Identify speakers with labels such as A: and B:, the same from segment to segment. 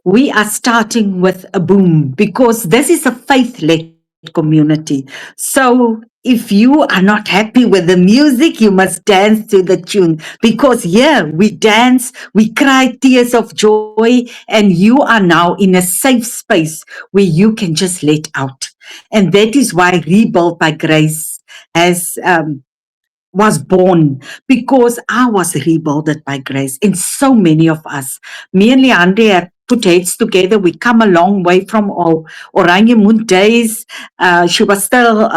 A: we are starting with a boom because this is a faith-led community. So if you are not happy with the music, you must dance to the tune because here we dance, we cry tears of joy, and you are now in a safe space where you can just let out. And that is why Rebuilt by Grace has was born because I was rebuilded by grace. And so many of us, me and Leandre have put heads together. We come a long way from our Oranje Moon days. She was still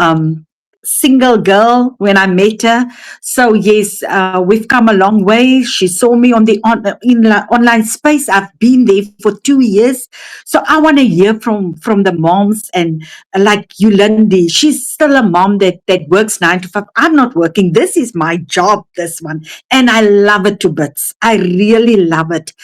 A: single girl when I met her. So yes, we've come a long way. She saw me on the online space. I've been there for 2 years. So I want to hear from the moms and like Yulandi, she's still a mom that works 9 to 5. I'm not working. This is my job, this one. And I love it to bits. I really love it.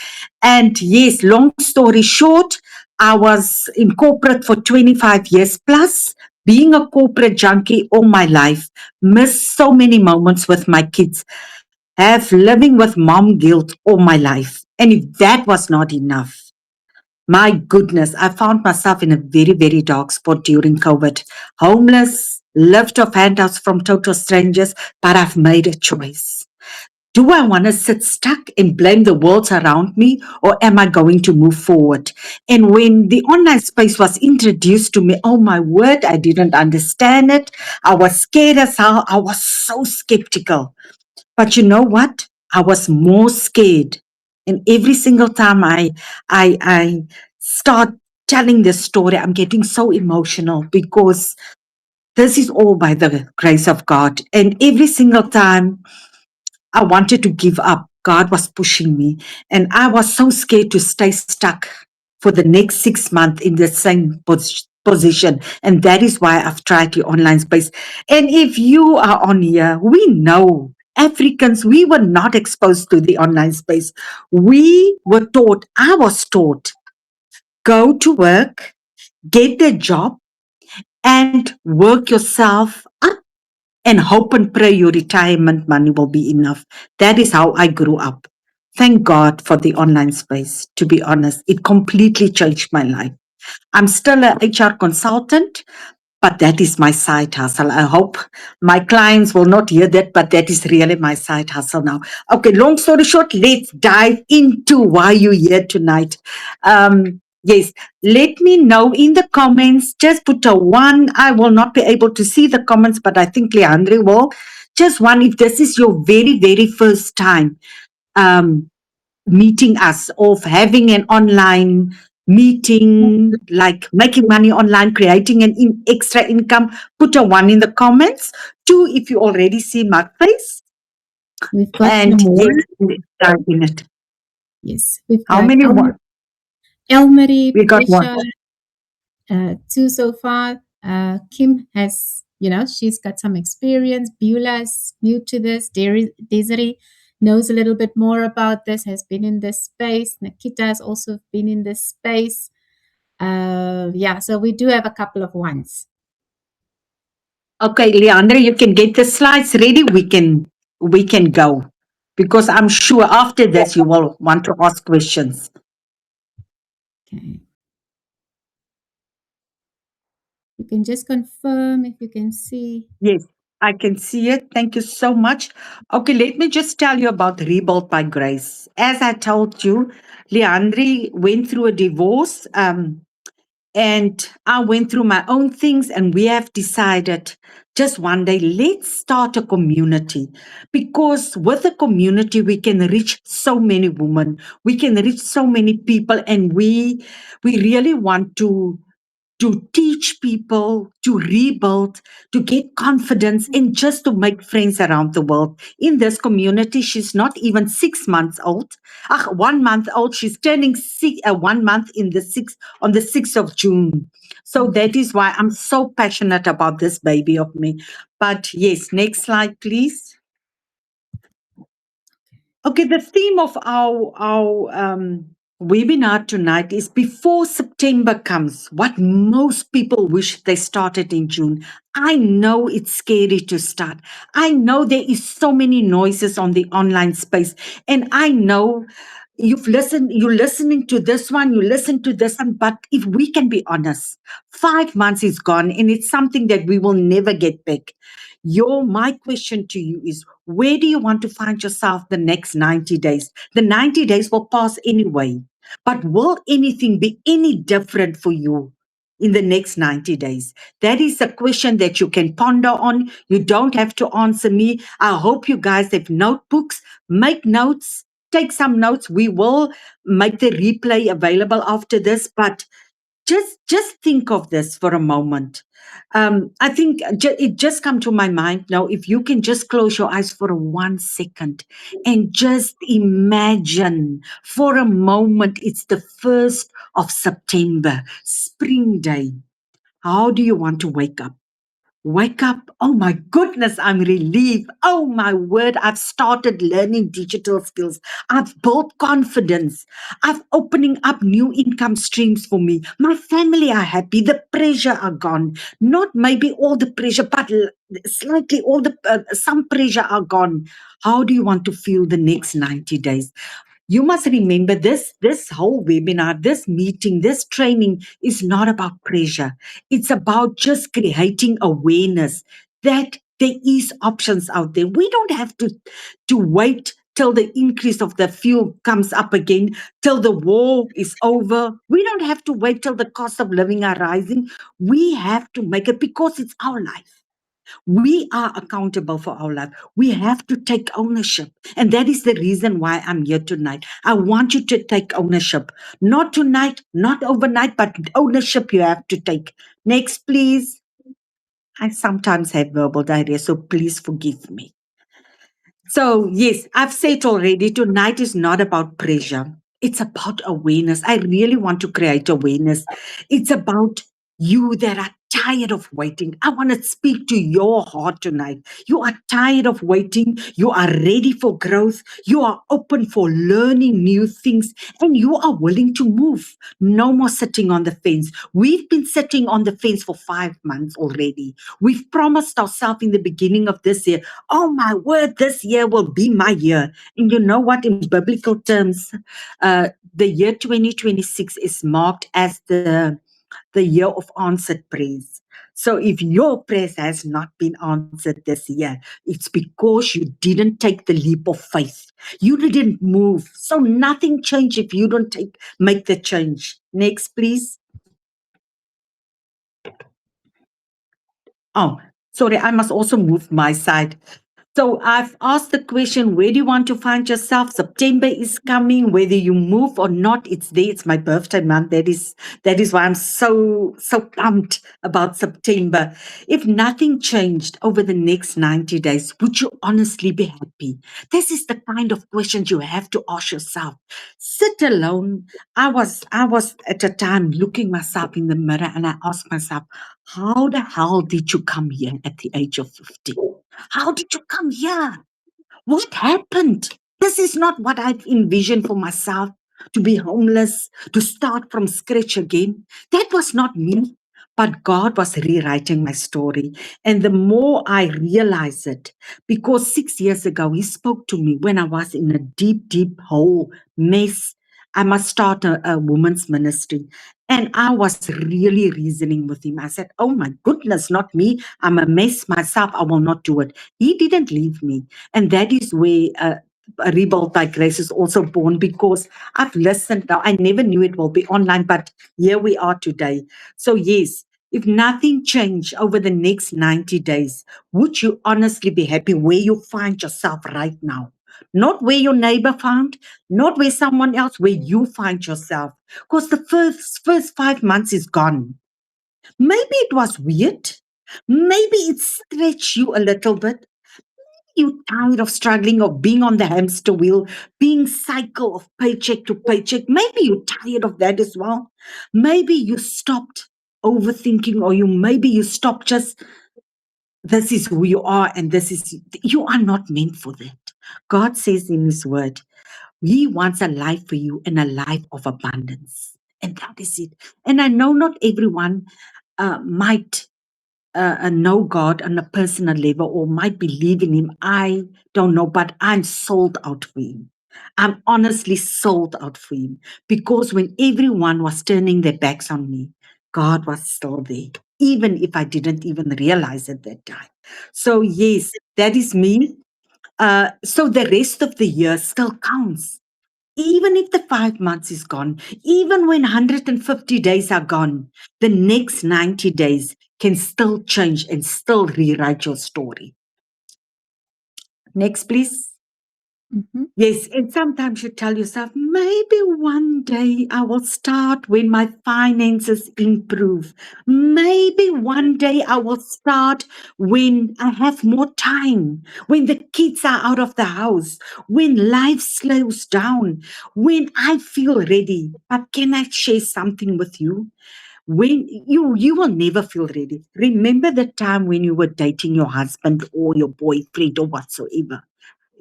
A: And yes, long story short, I was in corporate for 25 years plus, being a corporate junkie all my life, missed so many moments with my kids, have living with mom guilt all my life. And if that was not enough, my goodness, I found myself in a very, very dark spot during COVID. Homeless, lived off handouts from total strangers, but I've made a choice. Do I want to sit stuck and blame the world around me, or am I going to move forward? And when the online space was introduced to me, oh my word, I didn't understand it. I was scared as hell. I was so skeptical. But you know what? I was more scared. And every single time I start telling this story, I'm getting so emotional because this is all by the grace of God. And every single time I wanted to give up, God was pushing me. And I was so scared to stay stuck for the next 6 months in the same position. And that is why I've tried the online space. And if you are on here, we know Africans, we were not exposed to the online space. We were taught, I was taught, go to work, get a job, and work yourself up and hope and pray your retirement money will be enough. That is how I grew up. Thank God for the online space, to be honest. It completely changed my life. I'm still a HR consultant, but that is my side hustle. I hope my clients will not hear that, but that is really my side hustle now. Okay, long story short, let's dive into why you're here tonight. Yes, let me know in the comments. Just put a one. I will not be able to see the comments, but I think Leandre will. Just one if this is your very, very first time. Meeting us, of having an online meeting, like making money online, creating an extra income, put a one in the comments. Two, if you already see my face.
B: We've got
A: And
B: some more.
A: yes, let's dive in it.
B: Yes, we've
A: How
B: got
A: many more?
B: Elmarie,
A: We got one.
B: Patricia, two so far. Kim has, she's got some experience. Beulah is new to this. Desiree knows a little bit more about this, has been in this space. Nikita has also been in this space. Yeah, so we do have a couple of ones.
A: Okay, Leandra, you can get the slides ready. We can go. Because I'm sure after this you will want to ask questions.
B: Okay. You can just confirm if you can see.
A: Yes, I can see it. Thank you so much. Okay, let me just tell you about Rebuilt by Grace. As I told you, Leandri went through a divorce, and I went through my own things, and we have decided just one day, let's start a community. Because with a community, we can reach so many women, we can reach so many people, and we really want to teach people, to rebuild, to get confidence, and just to make friends around the world. In this community, she's not even 6 months old. 1 month old. She's turning 1 month in the on the 6th of June. So that is why I'm so passionate about this baby of me. But yes, next slide, please. Okay, the theme of our webinar tonight is before September comes, what most people wish they started in June. I know it's scary to start. I know there is so many noises on the online space, and I know you're listening to this one, you listen to this one, but if we can be honest, 5 months is gone and it's something that we will never get back. My question to you is, where do you want to find yourself the next 90 days? The 90 days will pass anyway, but will anything be any different for you in the next 90 days? That is a question that you can ponder on. You don't have to answer me. I hope you guys have notebooks, make notes, take some notes. We will make the replay available after this, but just think of this for a moment. I think it just come to my mind now. If you can just close your eyes for 1 second and just imagine for a moment, it's the 1st of September, spring day. How do you want to wake up? Wake up. Oh my goodness, I'm relieved. Oh my word, I've started learning digital skills. I've built confidence. I've opening up new income streams for me. My family are happy. The pressure are gone. Not maybe all the pressure, but slightly all the some pressure are gone. How do you want to feel the next 90 days? You must remember this whole webinar, this meeting, this training is not about pressure. It's about just creating awareness that there is options out there. We don't have to wait till the increase of the fuel comes up again, till the war is over. We don't have to wait till the cost of living are rising. We have to make it, because it's our life. We are accountable for our life. We have to take ownership. And that is the reason why I'm here tonight. I want you to take ownership. Not tonight, not overnight, but ownership you have to take. Next, please. I sometimes have verbal diarrhea, so please forgive me. So, yes, I've said already, tonight is not about pressure. It's about awareness. I really want to create awareness. It's about you that are tired of waiting. I want to speak to your heart tonight. You are tired of waiting. You are ready for growth. You are open for learning new things, and you are willing to move. No more sitting on the fence. We've been sitting on the fence for 5 months already. We've promised ourselves in the beginning of this year, oh my word, this year will be my year. And you know what? In biblical terms, the year 2026 is marked as the year of answered prayers. So if your prayers has not been answered this year, it's because you didn't take the leap of faith. You didn't move. So nothing change if you don't make the change. Next, please. Oh, sorry, I must also move my side. So I've asked the question, where do you want to find yourself? September is coming, whether you move or not, it's there. It's my birthday month. That is why I'm so pumped about September. If nothing changed over the next 90 days, would you honestly be happy? This is the kind of questions you have to ask yourself. Sit alone. I was at a time looking myself in the mirror, and I asked myself, how the hell did you come here at the age of 50? How did you come here? What happened? This is not what I've envisioned for myself, to be homeless, to start from scratch again. That was not me. But God was rewriting my story. And the more I realize it, because 6 years ago, He spoke to me when I was in a deep, deep hole, mess. I must start a women's ministry. And I was really reasoning with Him. I said, oh my goodness, not me. I'm a mess myself. I will not do it. He didn't leave me. And that is where Rebuild by Grace is also born, because I've listened now. I never knew it will be online, but here we are today. So, yes, if nothing changed over the next 90 days, would you honestly be happy where you find yourself right now? Not where your neighbor found, not where someone else, where you find yourself. Because the first 5 months is gone. Maybe it was weird. Maybe it stretched you a little bit. You tired of struggling, of being on the hamster wheel, being cycle of paycheck to paycheck. Maybe you're tired of that as well. Maybe you stopped overthinking, or maybe you stopped just, this is who you are, and you are not meant for that. God says in His word, He wants a life for you, and a life of abundance. And that is it. And I know not everyone might know God on a personal level, or might believe in Him. I don't know, but I'm sold out for Him. I'm honestly sold out for him because when everyone was turning their backs on me, God was still there, even if I didn't even realize at that time. So, yes, that is me. So, the rest of the year still counts. Even if the 5 months is gone, even when 150 days are gone, the next 90 days can still change and still rewrite your story. Next, please.
B: Mhm.
A: Yes, and sometimes you tell yourself, maybe one day I will start when my finances improve. Maybe one day I will start when I have more time, when the kids are out of the house, when life slows down, when I feel ready. But can I share something with you? When you will never feel ready. Remember the time when you were dating your husband or your boyfriend or whatsoever,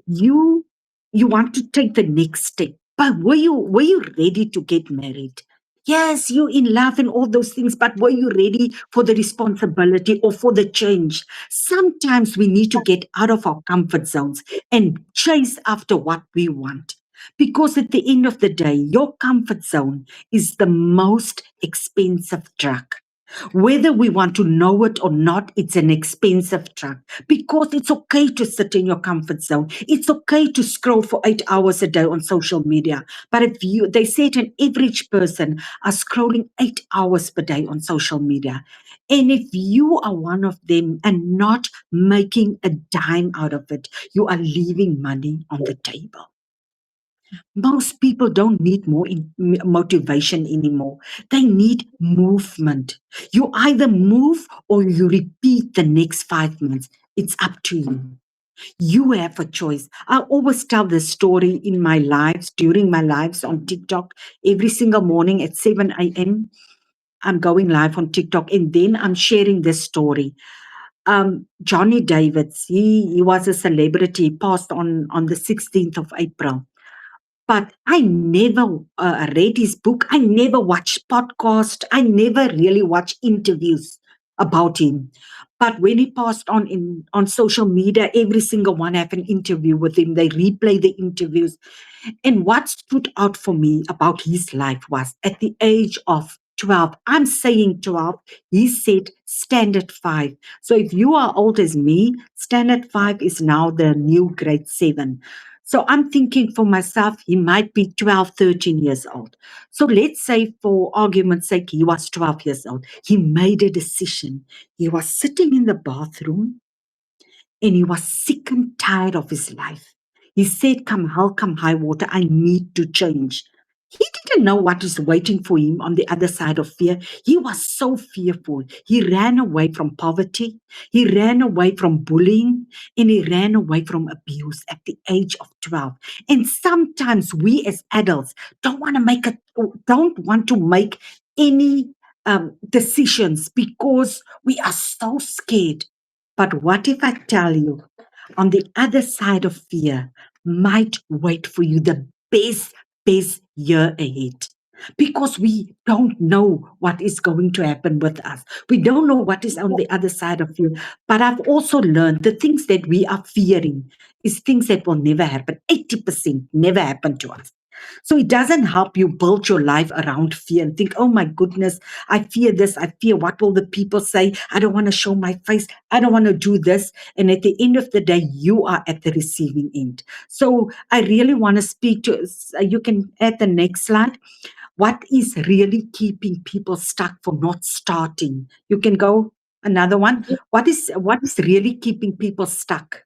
A: you you want to take the next step, but were you ready to get married? Yes, you in love and all those things, but were you ready for the responsibility or for the change? Sometimes we need to get out of our comfort zones and chase after what we want, because at the end of the day, your comfort zone is the most expensive drug. Whether we want to know it or not, it's an expensive drug, because it's okay to sit in your comfort zone. It's okay to scroll for 8 hours a day on social media. But they said an average person are scrolling 8 hours per day on social media. And if you are one of them and not making a dime out of it, you are leaving money on the table. Most people don't need more motivation anymore. They need movement. You either move or you repeat the next 5 months. It's up to you. You have a choice. I always tell this story in my lives, during my lives on TikTok, every single morning at 7 a.m. I'm going live on TikTok and then I'm sharing this story. Johnny Davids, he was a celebrity, passed on the 16th of April. But I never read his book. I never watched podcast. I never really watched interviews about him. But when he passed on social media, every single one have an interview with him. They replay the interviews. And what stood out for me about his life was at the age of 12, I'm saying 12, he said standard 5. So if you are old as me, standard 5 is now the new grade 7. So I'm thinking for myself, he might be 12, 13 years old. So let's say, for argument's sake, he was 12 years old. He made a decision. He was sitting in the bathroom and he was sick and tired of his life. He said, come hell, come high water, I need to change. He didn't know what is waiting for him on the other side of fear. He was so fearful. He ran away from poverty. He ran away from bullying, and he ran away from abuse at the age of 12. And sometimes we as adults don't want to make any decisions because we are so scared. But what if I tell you, on the other side of fear might wait for you the best year ahead? Because we don't know what is going to happen with us. We don't know what is on the other side of fear. But I've also learned the things that we are fearing is things that will never happen. 80% never happen to us. So it doesn't help you build your life around fear and think, oh my goodness, I fear this. I fear what will the people say. I don't want to show my face. I don't want to do this. And at the end of the day, you are at the receiving end. So I really want to speak to, you can add the next slide. What is really keeping people stuck for not starting? You can go another one.
B: Yeah.
A: What is really keeping people stuck?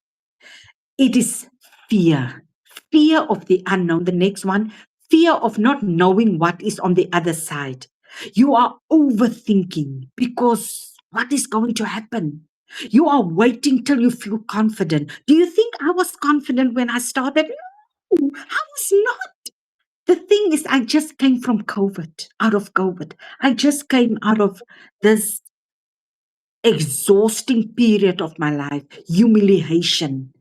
A: It is fear. Fear of the unknown. The next one, fear of not knowing what is on the other side. You are overthinking because what is going to happen? You are waiting till you feel confident. Do you think I was confident when I started? No, I was not. The thing is, I just came from COVID, out of COVID. I just came out of this exhausting period of my life, humiliation,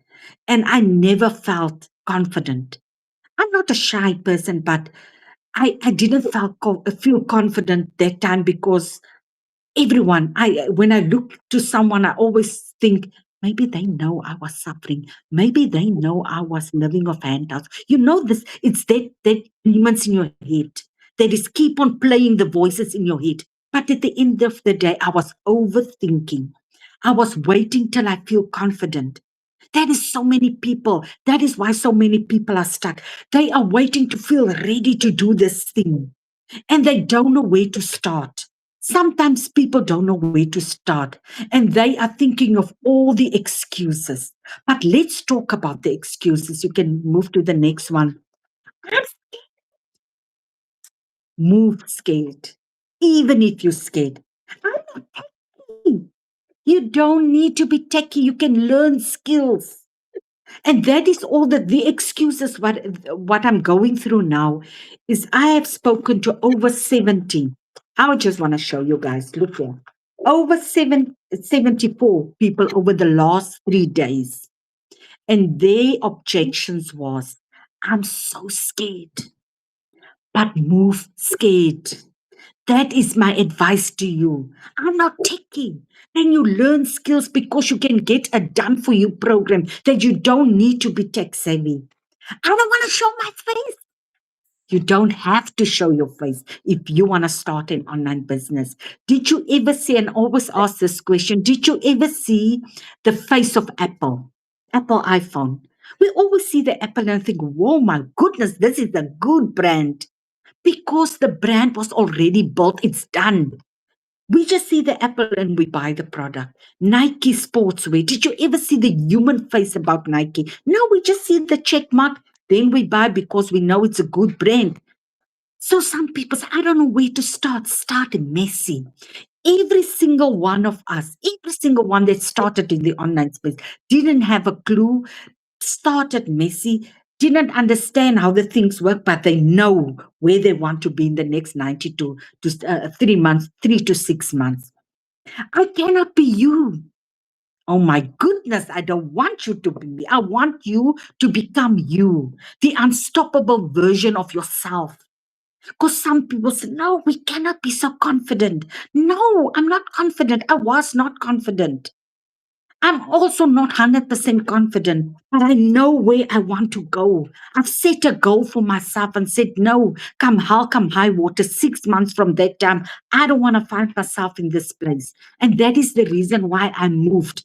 A: and I never felt confident. I'm not a shy person, but I didn't feel confident that time because everyone, when I look to someone, I always think maybe they know I was suffering. Maybe they know I was living off handouts. You know this, it's that demons in your head that is keep on playing the voices in your head. But at the end of the day, I was overthinking. I was waiting till I feel confident. That is so many people. That is why so many people are stuck. They are waiting to feel ready to do this thing and they don't know where to start. Sometimes people don't know where to start and they are thinking of all the excuses. But let's talk about the excuses. You can move to the next one. Move scared. Even if you're scared. I'm not techie. You don't need to be techie. You can learn skills. And that is all the excuses what I'm going through now is I have spoken to over 70. I just want to show you guys. Look here. Over 74 people over the last 3 days. And their objections was, I'm so scared, but move scared. That is my advice to you. I'm not techie. And you learn skills because you can get a done for you program that you don't need to be tech savvy. I don't want to show my face. You don't have to show your face if you want to start an online business. Did you ever see, and always ask this question, did you ever see the face of Apple? Apple iPhone. We always see the Apple and think, whoa, my goodness, this is a good brand because the brand was already built, it's done. We just see the apple and we buy the product. Nike sportswear. Did you ever see the human face about Nike? No, we just see the check mark. Then we buy because we know it's a good brand. So some people say, I don't know where to start. Start messy. Every single one of us, every single one that started in the online space didn't have a clue, started messy, didn't understand how the things work, but they know where they want to be in the next 92 to 3 months, 3 to 6 months. I cannot be you. Oh my goodness, I don't want you to be me. I want you to become you, the unstoppable version of yourself. Because some people say, no, we cannot be so confident. No, I'm not confident. I was not confident. I'm also not 100% confident, but I know where I want to go. I've set a goal for myself and said, no, come hell, come high water, 6 months from that time, I don't want to find myself in this place. And that is the reason why I moved.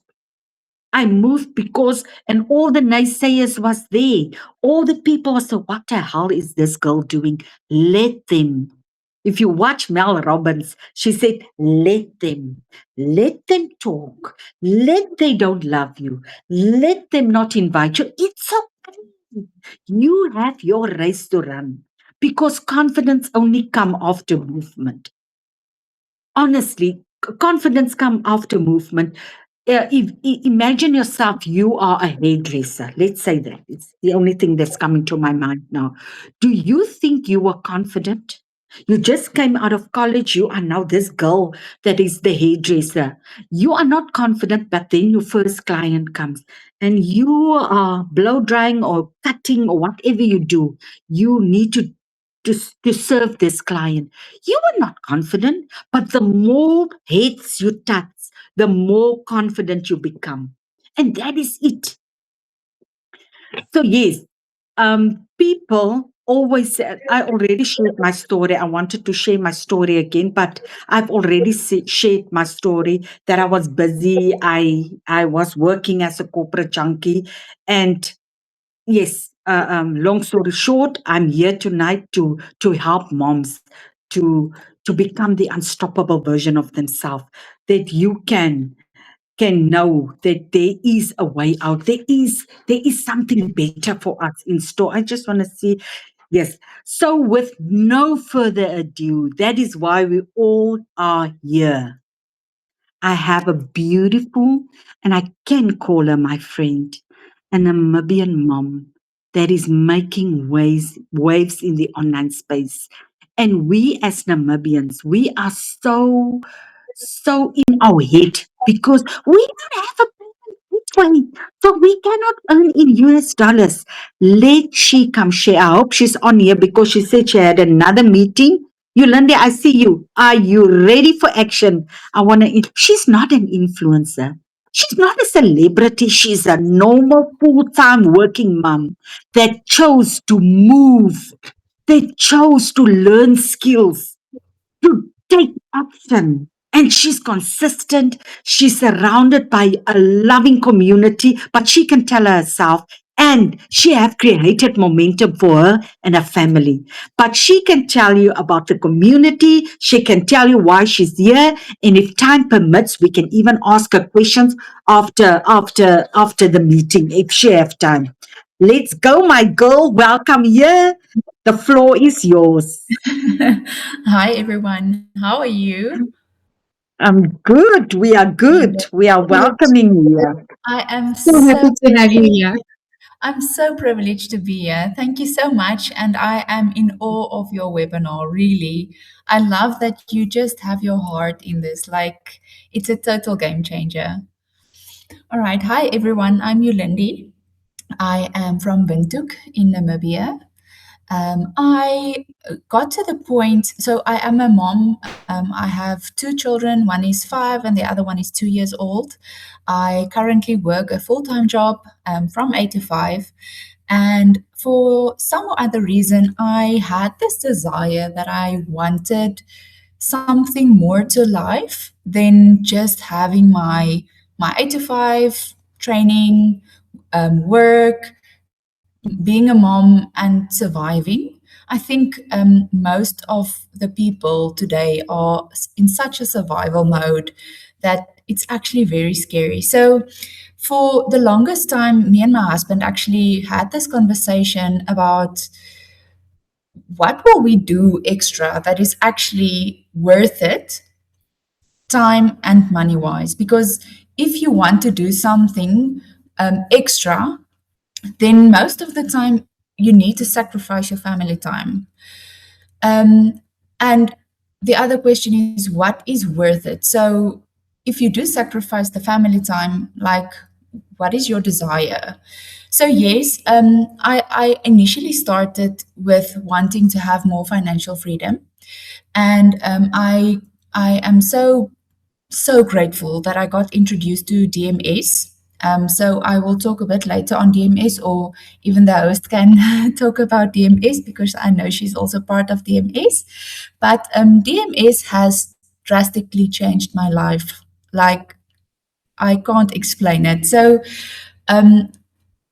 A: I moved because, and all the naysayers was there. All the people was, so what the hell is this girl doing? Let them. If you watch Mel Robbins, she said, let them talk. Let they don't love you. Let them not invite you. It's okay. You have your race to run because confidence only come after movement. Honestly, confidence come after movement. Imagine yourself, you are a hairdresser. Let's say that. It's the only thing that's coming to my mind now. Do you think you were confident? You just came out of college. You are now this girl that is the hairdresser. You are not confident, but then your first client comes and you are blow drying or cutting or whatever you do. You need to serve this client. You are not confident, but the more heads you touch, the more confident you become. And that is it. So, yes, people always said, I already shared my story. I wanted to share my story again, but I've already shared my story that I was busy. I was working as a corporate junkie. And yes, long story short, I'm here tonight to help moms to to become the unstoppable version of themselves. That you can know that there is a way out. There is something better for us in store. I just want to see. Yes. So with no further ado, that is why we all are here. I have a beautiful, and I can call her my friend, a Namibian mom that is making waves in the online space. And we as Namibians, we are so in our head because we don't have a way. So we cannot earn in US dollars. Let she come share. I hope she's on here because she said she had another meeting. Yolande, I see you. Are you ready for action? I want to. She's not an influencer. She's not a celebrity. She's a normal full-time working mom that chose to move, that chose to learn skills, to take action. And she's consistent. She's surrounded by a loving community, but she can tell herself, and she have created momentum for her and her family. But she can tell you about the community. She can tell you why she's here. And if time permits, we can even ask her questions after the meeting, if she have time. Let's go, my girl. Welcome here. The floor is yours.
C: Hi everyone, how are you?
A: I'm good. We are good. We are
B: Good.
A: welcoming you.
C: I am
B: So happy
C: so
B: to have you
C: privileged.
B: here.
C: I'm so privileged to be here. Thank you so much. And I am in awe of your webinar, really. I love that you just have your heart in this. Like, it's a total game changer. All right. Hi everyone. I'm Yolandi. I am from Windhoek in Namibia. I got to the point, so I am a mom. I have two children, one is 5 and the other one is 2 years old. I currently work a full-time job from 8 to 5. And for some other reason, I had this desire that I wanted something more to life than just having my 8 to 5 training, work, being a mom and surviving. I think most of the people today are in such a survival mode that it's actually very scary. So, for the longest time, me and my husband actually had this conversation about what will we do extra that is actually worth it, time and money wise. Because if you want to do something extra, then most of the time you need to sacrifice your family time. And the other question is, what is worth it? So if you do sacrifice the family time, like, what is your desire? So yes, I initially started with wanting to have more financial freedom, and I am so grateful that I got introduced to DMS. So I will talk a bit later on DMS, or even the host can talk about DMS because I know she's also part of DMS. But DMS has drastically changed my life. Like, I can't explain it. So um,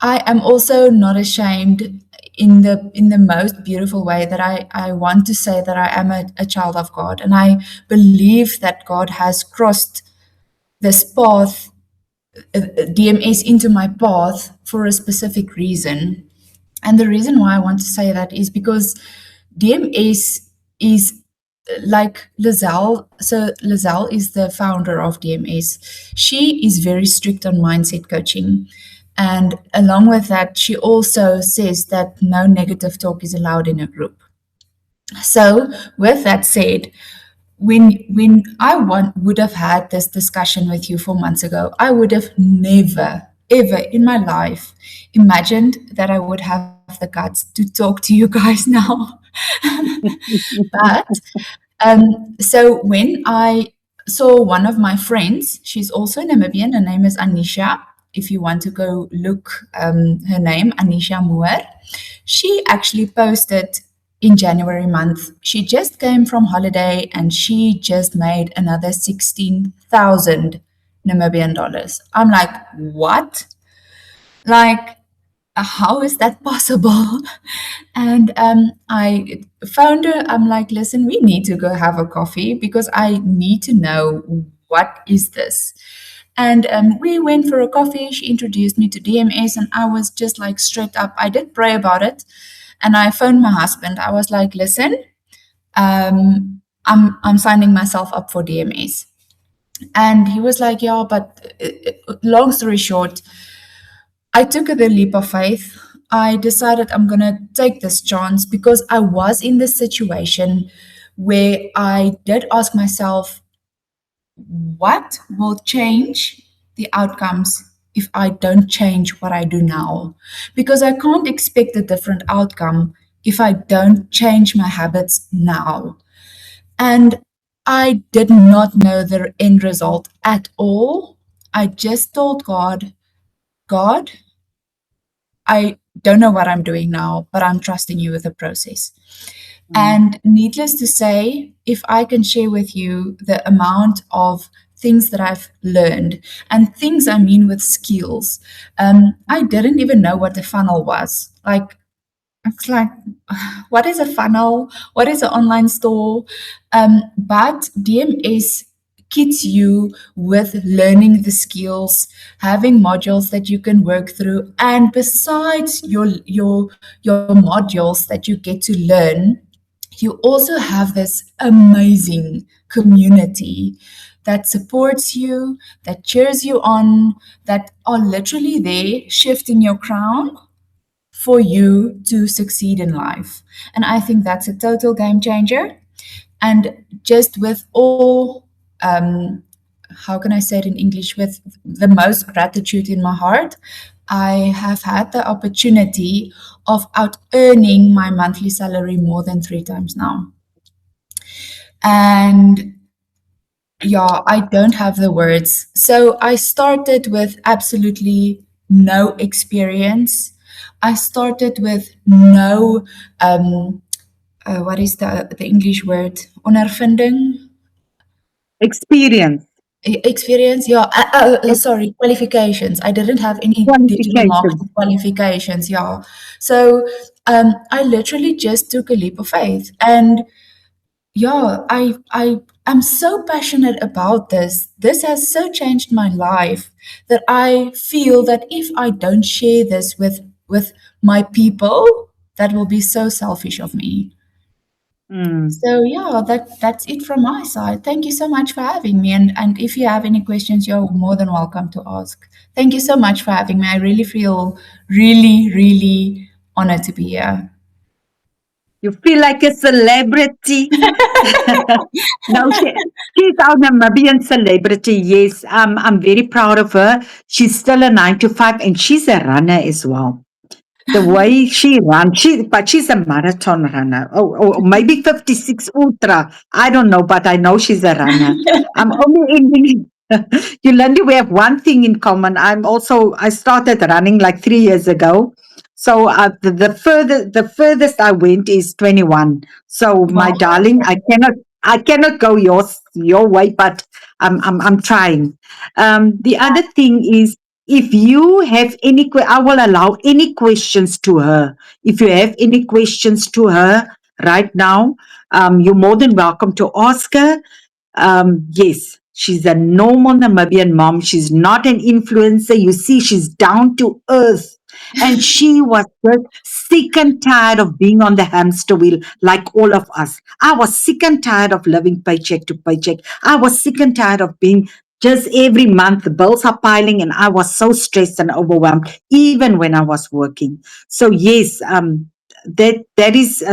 C: I am also not ashamed in the most beautiful way that I want to say that I am a child of God, and I believe that God has crossed this path, DMS into my path for a specific reason. And the reason why I want to say that is because DMS is like Lizelle. So Lizelle is the founder of DMS. She is very strict on mindset coaching. And along with that, she also says that no negative talk is allowed in a group. So, with that said, when I would have had this discussion with you 4 months ago, I would have never, ever in my life imagined that I would have the guts to talk to you guys now. But so when I saw one of my friends, she's also Namibian, her name is Anisha. If you want to go look her name, Anisha Moore, she actually posted in January month. She just came from holiday and she just made another 16,000 Namibian dollars. I'm like, what? Like, how is that possible? And I found her. I'm like, listen, we need to go have a coffee because I need to know what is this. And we went for a coffee. She introduced me to DMS, and I was just like straight up. I did pray about it, and I phoned my husband. I was like, listen, I'm signing myself up for DMS. And he was like, yeah, but long story short, I took the leap of faith. I decided I'm going to take this chance because I was in this situation where I did ask myself, what will change the outcomes if I don't change what I do now? Because I can't expect a different outcome if I don't change my habits now. And I did not know the end result at all. I just told God, God, I don't know what I'm doing now, but I'm trusting you with the process. And needless to say, if I can share with you the amount of things that I've learned, and things I mean with skills, I didn't even know what a funnel was. Like, it's like, what is a funnel? What is an online store? But DMS kits you with learning the skills, having modules that you can work through, and besides your modules that you get to learn, you also have this amazing community that supports you, that cheers you on, that are literally there shifting your crown for you to succeed in life. And I think that's a total game changer. And just with all, how can I say it in English, with the most gratitude in my heart, I have had the opportunity of out earning my monthly salary more than 3 times now. And yeah, I don't have the words. So I started with absolutely no experience. I started with no, what is the English word? Ondervinding?
A: Experience,
C: Experience, yeah. Sorry, qualifications. I didn't have any digital
A: qualification.
C: marketing qualifications, yeah. So I literally just took a leap of faith. And yeah, I am so passionate about this. This has so changed my life that I feel that if I don't share this with my people, that will be so selfish of me.
A: Mm.
C: So yeah, that's it from my side. Thank you so much for having me. And if you have any questions, you're more than welcome to ask. Thank you so much for having me. I really feel really honored to be here.
A: You feel like a celebrity. No, she's our Namibian celebrity. Yes, I'm very proud of her. She's still a 9 to 5, and she's a runner as well. The way she runs, but she's a marathon runner. Or maybe 56 ultra. I don't know, but I know she's a runner. I'm only ending. Yolandi, we have one thing in common. I started running like 3 years ago. So the furthest I went is 21. So my
C: Wow.
A: darling, I cannot go your way, but I'm trying. The other thing is, if you have I will allow any questions to her. If you have any questions to her right now, you're more than welcome to ask her. Yes, she's a normal Namibian mom. She's not an influencer. You see, she's down to earth. And she was just sick and tired of being on the hamster wheel like all of us. I was sick and tired of living paycheck to paycheck. I was sick and tired of being just every month the bills are piling and I was so stressed and overwhelmed even when I was working. So yes, that is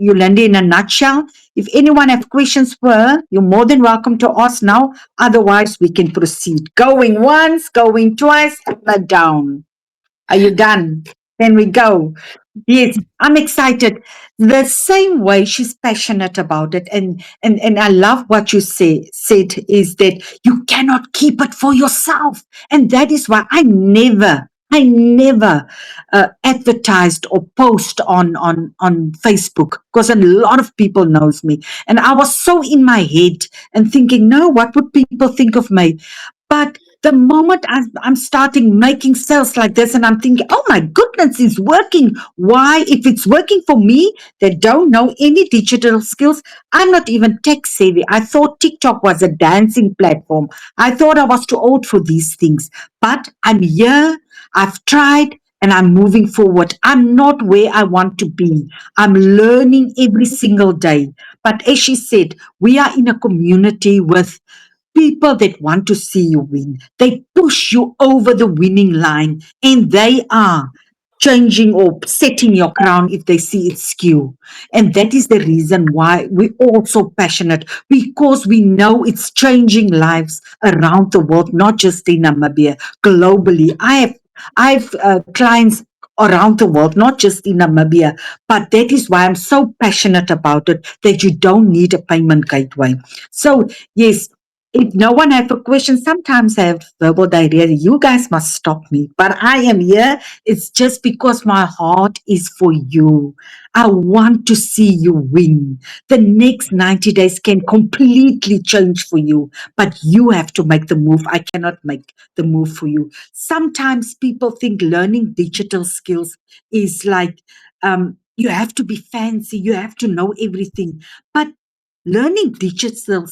A: Yolandi in a nutshell. If anyone have questions for her, you're more than welcome to ask now. Otherwise, we can proceed. Going once, going twice, and down. Are you done? Then we go. Yes, I'm excited. The same way she's passionate about it, and I love what you said is that you cannot keep it for yourself, and that is why I never advertised or post on Facebook because a lot of people knows me, and I was so in my head and thinking, no, what would people think of me? But the moment I'm starting making sales like this, and I'm thinking, oh my goodness, it's working. Why? If it's working for me, that don't know any digital skills, I'm not even tech savvy. I thought TikTok was a dancing platform. I thought I was too old for these things. But I'm here, I've tried, and I'm moving forward. I'm not where I want to be. I'm learning every single day. But as she said, we are in a community with people that want to see you win. They push you over the winning line and they are changing or setting your crown if they see it skew. And that is the reason why we're all so passionate, because we know it's changing lives around the world, not just in Namibia, globally. I have clients around the world, not just in Namibia, but that is why I'm so passionate about it, that you don't need a payment gateway. So yes, If no one have a question, sometimes I have verbal diarrhea. You guys must stop me. But I am here. It's just because my heart is for you. I want to see you win. The next 90 days can completely change for you, but you have to make the move. I cannot make the move for you. Sometimes people think learning digital skills is like you have to be fancy, you have to know everything. But learning digital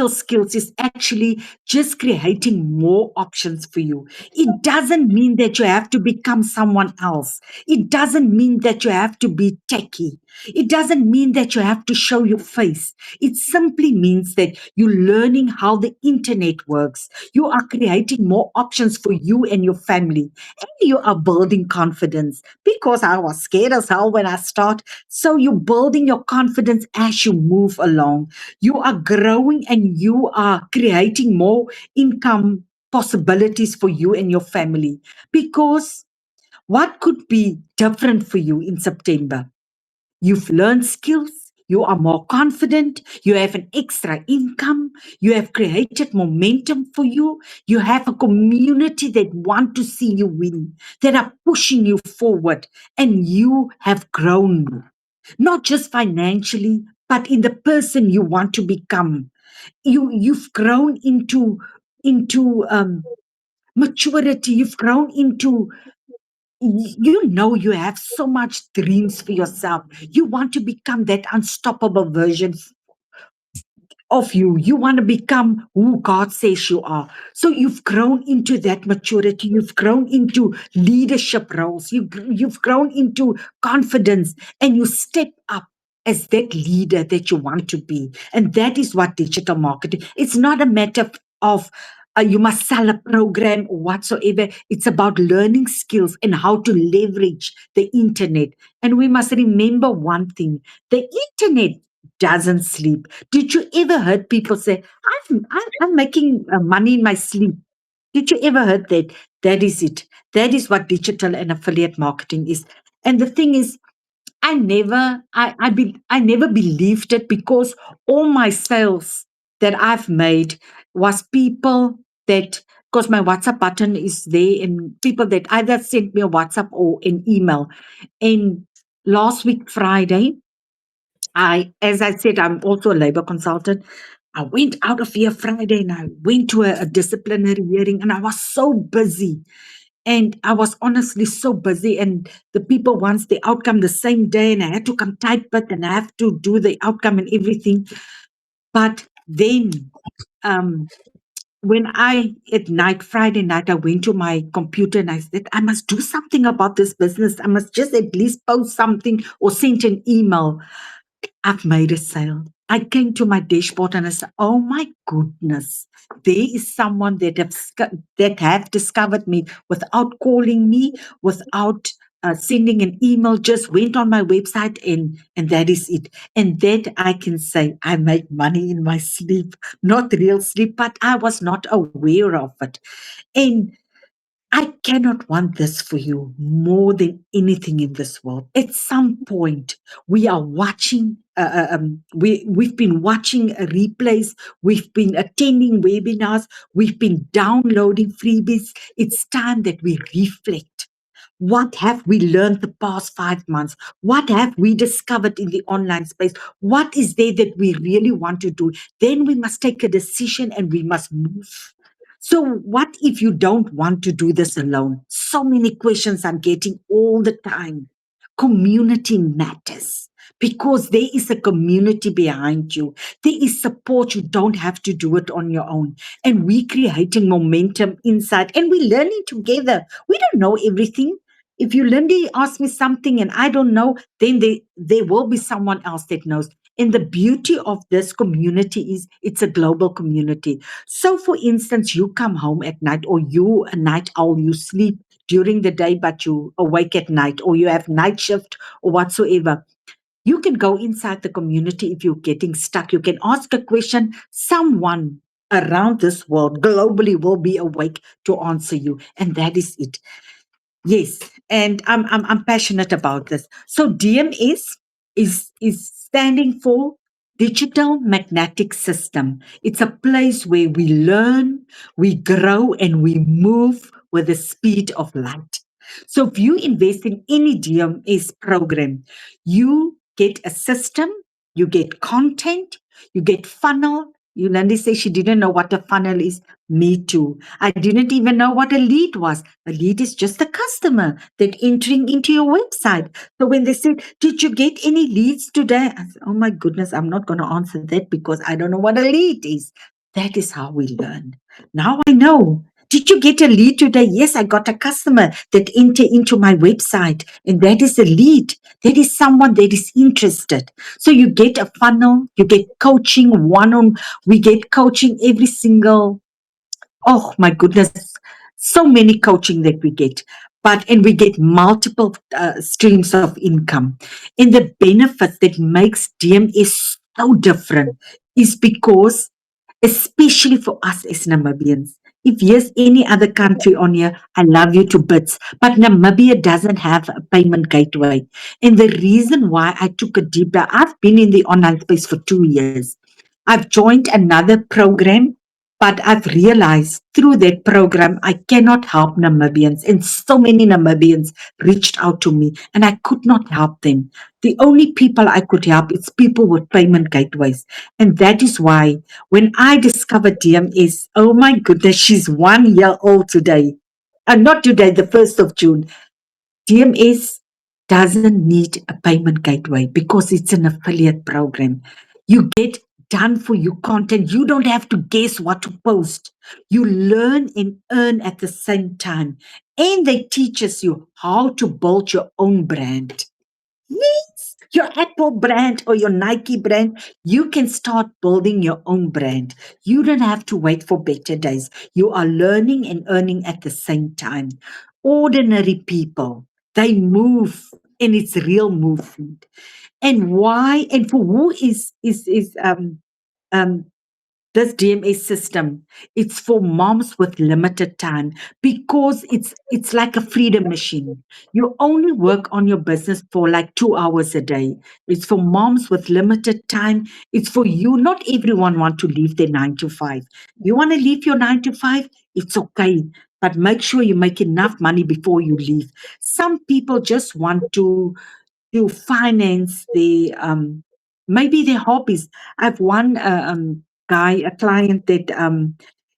A: skills is actually just creating more options for you. It doesn't mean that you have to become someone else. It doesn't mean that you have to be techie. It doesn't mean that you have to show your face. It simply means that you're learning how the internet works. You are creating more options for you and your family, and you are building confidence, because I was scared as hell when I start. So you're building your confidence as you move along. You are growing and you are creating more income possibilities for you and your family. Because what could be different for you in September? You've learned skills. You are more confident. You have an extra income. You have created momentum for you. You have a community that want to see you win, that are pushing you forward, and you have grown, not just financially, but in the person you want to become. You've grown into maturity. You've grown into, you know, you have so much dreams for yourself. You want to become that unstoppable version of you. You want to become who God says you are. So you've grown into that maturity. You've grown into leadership roles. You've grown into confidence, and you step up as that leader that you want to be. And that is what digital marketing. It's not a matter of you must sell a program or whatsoever. It's about learning skills and how to leverage the internet. And we must remember one thing: the internet doesn't sleep. Did you ever heard people say, I'm making money in my sleep? Did you ever heard that? That is it. That is what digital and affiliate marketing is. And the thing is, I never believed it, because all my sales that I've made was people that, because my WhatsApp button is there, and people that either sent me a WhatsApp or an email. And last week, Friday, as I said, I'm also a labor consultant. I went out of here Friday and I went to a disciplinary hearing, and I was so busy. And I was honestly so busy. And the people wants the outcome the same day, and I had to come type it and I have to do the outcome and everything. But then, um, when at night, Friday night, I went to my computer and I said, I must do something about this business. I must just at least post something or send an email. I've made a sale. I came to my dashboard and I said, "Oh my goodness, there is someone that have discovered me without calling me, without sending an email. Just went on my website, and that is it." And that I can say I make money in my sleep, not real sleep, but I was not aware of it. And I cannot want this for you more than anything in this world. At some point, we are watching. We've been watching replays. We've been attending webinars. We've been downloading freebies. It's time that we reflect. What have we learned the past 5 months? What have we discovered in the online space? What is there that we really want to do? Then we must take a decision and we must move. So, what if you don't want to do this alone? So many questions I'm getting all the time. Community matters, because there is a community behind you. There is support. You don't have to do it on your own. And we're creating momentum inside, and we're learning together. We don't know everything. If you, Lindy, ask me something and I don't know, then there will be someone else that knows. And the beauty of this community is it's a global community. So, for instance, you come home at night, or you a night owl, you sleep during the day, but you awake at night, or you have night shift or whatsoever. You can go inside the community if you're getting stuck. You can ask a question. Someone around this world globally will be awake to answer you. And that is it. Yes. And I'm passionate about this. So DMS is standing for Digital magnetic system. It's a place where we learn, we grow, and we move with the speed of light. So if you invest in any DMS program, you get a system, you get content, you get funnel. Yolandi says she didn't know what a funnel is. Me too. I didn't even know what a lead was. A lead is just a customer that entering into your website. So when they said, "Did you get any leads today?" I said, "Oh my goodness, I'm not going to answer that because I don't know what a lead is." That is how we learn. Now I know. Did you get a lead today? Yes, I got a customer that entered into my website, and that is a lead. That is someone that is interested. So you get a funnel, you get coaching we get coaching every single, oh my goodness, so many coaching that we get. And we get multiple streams of income. And the benefits that makes DMS so different is because, especially for us as Namibians, if there's any other country on here, I love you to bits. But Namibia doesn't have a payment gateway. And the reason why I took a deep dive, I've been in the online space for 2 years. I've joined another program, but I've realized through that program, I cannot help Namibians. And so many Namibians reached out to me, and I could not help them. The only people I could help is people with payment gateways. And that is why when I discovered DMS, oh my goodness, she's 1 year old today. Not today, the 1st of June. DMS doesn't need a payment gateway because it's an affiliate program. You get done for you content. You don't have to guess what to post. You learn and earn at the same time. And they teaches you how to build your own brand. Yes, your Apple brand or your Nike brand, you can start building your own brand. You don't have to wait for better days. You are learning and earning at the same time. Ordinary people, they move and it's real movement. And why and for who is um this DMS system? It's for moms with limited time because it's like a freedom machine. You only work on your business for like 2 hours a day. It's for moms with limited time. It's for you. Not everyone want to leave their 9 to 5. You want to leave your 9 to 5? It's okay. But make sure you make enough money before you leave. Some people just want to finance the maybe their hobbies. I've one guy, a client that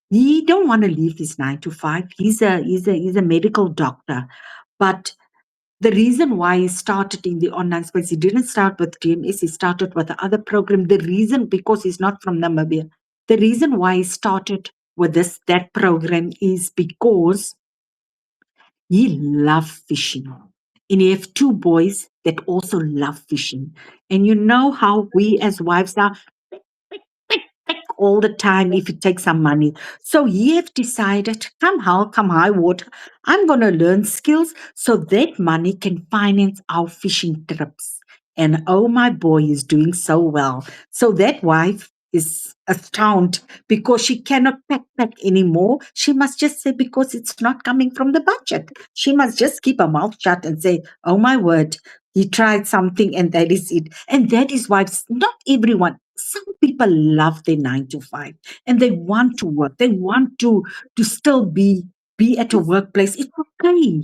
A: he don't want to leave his 9 to 5. He's a medical doctor, but the reason why he started in the online space, he didn't start with DMS. He started with the other program. The reason, because he's not from Namibia, the reason why he started with that program is because he loved fishing. And he have 2 boys that also love fishing. And you know how we as wives are all the time if it takes some money. So he have decided, come hell, come high water, I'm going to learn skills so that money can finance our fishing trips. And oh, my boy is doing so well. So that wife is astounded because she cannot pack anymore. She must just say, because it's not coming from the budget. She must just keep her mouth shut and say, oh my word, he tried something and that is it. And that is why not everyone, some people love their 9 to 5 and they want to work. They want to still be at a workplace. It's okay.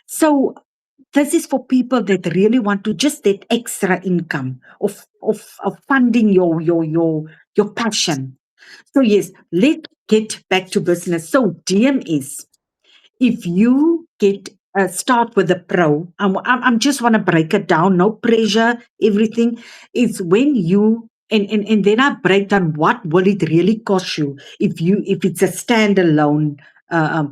A: So this is for people that really want to just that extra income of funding your passion. So yes, let's get back to business. So DMS, if you get start with a pro, I'm just want to break it down, no pressure, everything. It's when you and then I break down what will it really cost you if it's a standalone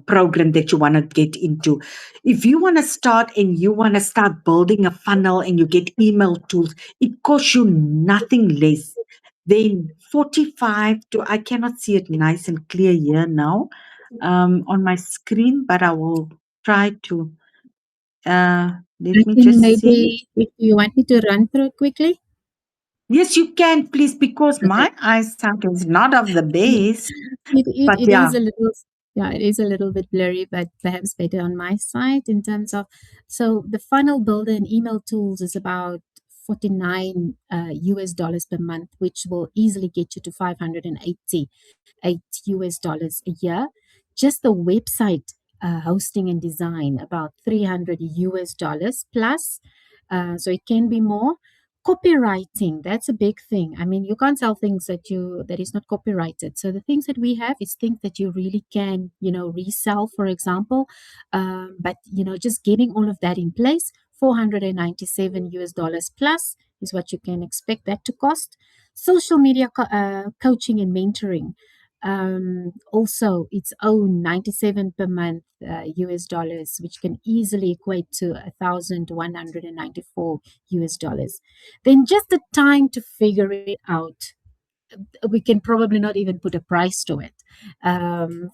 A: program that you want to get into. If you want to start and you want to start building a funnel and you get email tools, it costs you nothing less than 45 to, I cannot see it nice and clear here now on my screen, but I will try to. Let
B: I
A: me
B: can
A: just see.
B: maybe, if you want me to run through it quickly.
A: Yes, you can, please, because
B: Okay.
A: my eyesight is not of the best. But
B: It
A: yeah,
B: is a little, yeah, it is a little bit blurry, but perhaps better on my side in terms of, so the funnel builder and email tools is about US dollars per month, which will easily get you to 588 US dollars a year. Just the website hosting and design, about 300 US dollars plus. So it can be more. Copywriting, that's a big thing. I mean, you can't sell things that is not copyrighted. So the things that we have is things that you really can, resell, for example. But just getting all of that in place, 497 US dollars plus is what you can expect that to cost. Social media coaching and mentoring, also its own 97 per month US dollars, which can easily equate to 1,194 US dollars. Then just the time to figure it out, we can probably not even put a price to it,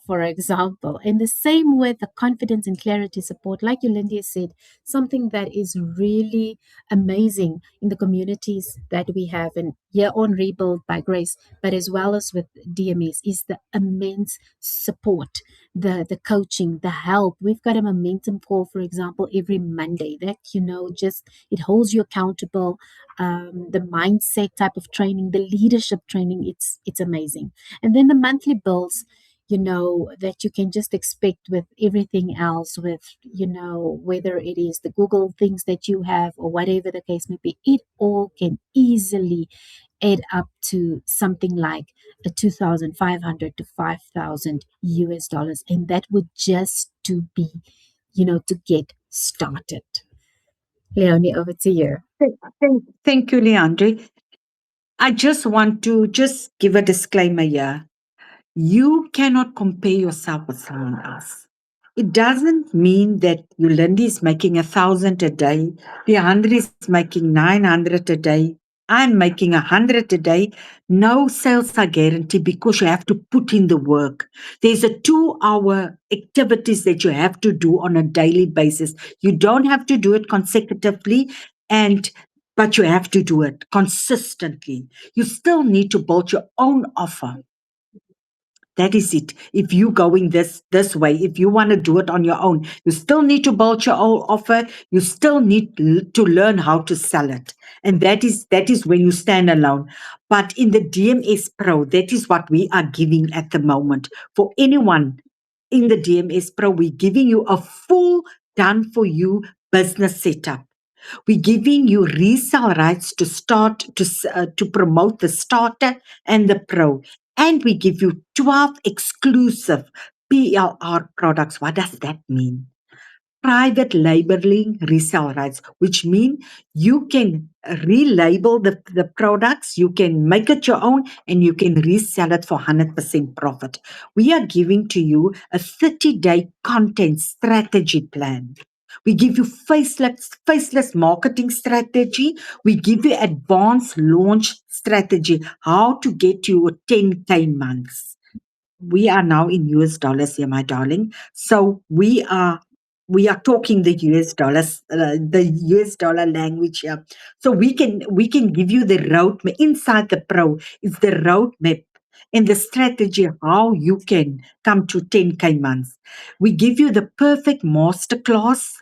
B: for example. And the same with the confidence and clarity support, like Yolandi said, something that is really amazing in the communities that we have, and here on Rebuild by Grace, but as well as with DMS, is the immense support, the coaching, the help. We've got a momentum call, for example, every Monday that, just it holds you accountable. The mindset type of training, the leadership training, it's amazing. And then the monthly bills, that you can just expect with everything else, with, whether it is the Google things that you have or whatever the case may be, it all can easily add up to something like a 2,500 to 5,000 US dollars. And that would just to be, to get started. Leonie, over to you.
A: Thank you, Leandri. I just want to just give a disclaimer here. You cannot compare yourself with someone else. It doesn't mean that Yolandi is making 1,000 a day, Leandri is making 900 a day, I'm making 100 a day. No sales are guaranteed because you have to put in the work. There's a 2-hour activities that you have to do on a daily basis. You don't have to do it consecutively, but you have to do it consistently. You still need to build your own offer. That is it. If you going this way, if you want to do it on your own, you still need to build your own offer. You still need to learn how to sell it. And that is when you stand alone. But in the DMS Pro, that is what we are giving at the moment. For anyone in the DMS Pro, we're giving you a full done for you business setup. We're giving you resale rights to start to promote the starter and the pro. And we give you 12 exclusive PLR products. What does that mean? Private labeling resale rights, which mean you can relabel the products, you can make it your own, and you can resell it for 100% profit. We are giving to you a 30-day content strategy plan. We give you faceless marketing strategy. We give you advanced launch strategy, how to get you a 10K months. We are now in US dollars here, my darling. So we are talking the US dollars, the US dollar language here. So we can give you the roadmap inside the Pro. It's the roadmap and the strategy how you can come to 10K months. We give you the perfect masterclass,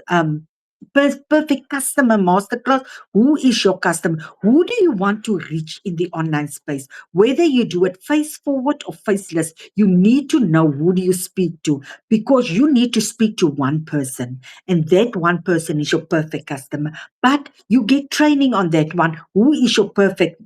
A: perfect customer masterclass. Who is your customer? Who do you want to reach in the online space? Whether you do it face forward or faceless, you need to know who do you speak to, because you need to speak to one person, and that one person is your perfect customer. But you get training on that one. Who is your perfect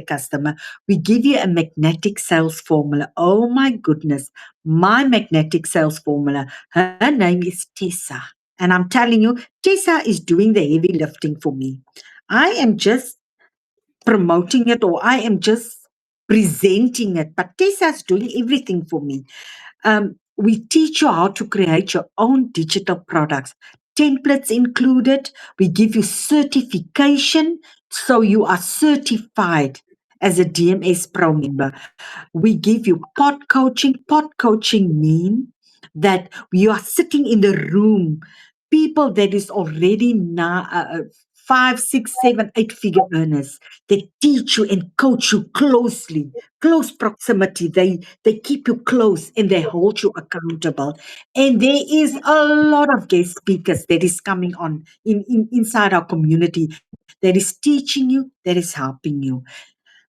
A: customer? We give you a magnetic sales formula. Oh my goodness, my magnetic sales formula. Her name is Tessa. And I'm telling you, Tessa is doing the heavy lifting for me. I am just promoting it, or I am just presenting it, but Tessa's doing everything for me. We teach you how to create your own digital products, templates included. We give you certification, so you are certified as a DMS Pro member. We give you pod coaching. Pod coaching means that you are sitting in the room, people that is already now 5, 6, 7, 8-figure earners. They teach you and coach you closely, close proximity. They keep you close and they hold you accountable. And there is a lot of guest speakers that is coming on inside our community that is teaching you, that is helping you.